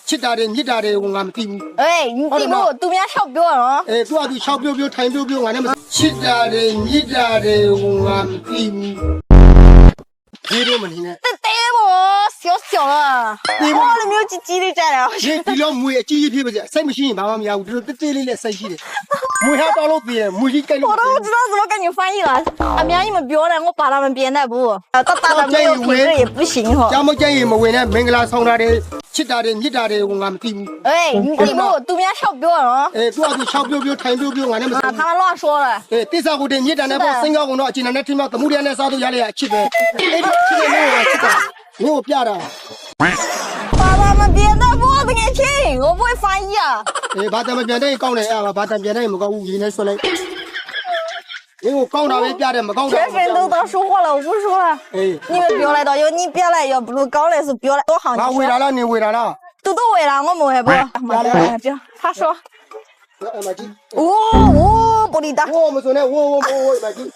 ချစ်တာတွေမြစ်တာတွေကိုငါမသိဘူး 你地步都面小标了。 သူကသူ6ပြောထိုင်ပြောငါနဲ့မချစ်တာတွေမြစ်တာတွေကိုငါမသိဘူးဒီလိုမနေနဲ့ 这呆我小小了，我都没有鸡鸡的在了。 ဒီလိုမွေအကြီးကြီးဖြစ်ပါစေစိတ်မရှိရင်ဘာမှမရဘူးဒီလိုတေးလေးနဲ့စိတ်ရှိတယ်မွေဟာတောက်လို့ပြီးတယ်မွေကြီးကြိုက်လို့ 我都不知道怎么跟你翻译了。啊，明你们标了，我把他们编的不，大的没有品质也不行哈。 ကြောင်မကြိုက်ရင်မဝင်နဲ့မင်္ဂလာဆောင်တာတွေချစ်တာတွေမြစ်တာတွေကိုငါမသိဘူး 你地步都面小标了。 သူကသူ6ပြောထိုင်ပြောငါနဲ့မသိ 啊， ဘူး 他们乱说了。 တိစ္ဆာကိုတင်မြစ်တာနဲ့ပေါ့စင်ကောက်ကတော့အကျဉ်းနဲ့ထိမှသမှုရနဲ့စားလို့ရလေအချစ်ပဲအဲ့ဒီချစ်တဲ့မျိုးကိုချစ်တာမျိုးကိုပြတာ 把他们编的不给你听，我不会翻译啊。 ဘာတမပြန်တဲ့ကောင်းတယ်အဲ့ဘာတပြန်တဲ့မကောင်းဘူးရင်းနဲ့ဆွလိုက်ဒီကိုကောင်းတာပဲပြတယ်မကောင်းတာ 全身都当说话了，我不说了。 အေး 你们标来的，要你标来要不高来是标来多行 ငါဝေတာလားနေဝေတာလား 都为了我没为不。这他说， အဲ့မကြီး 我不理他。 ဝိုးမစွနဲ့ဝိုးမကြီး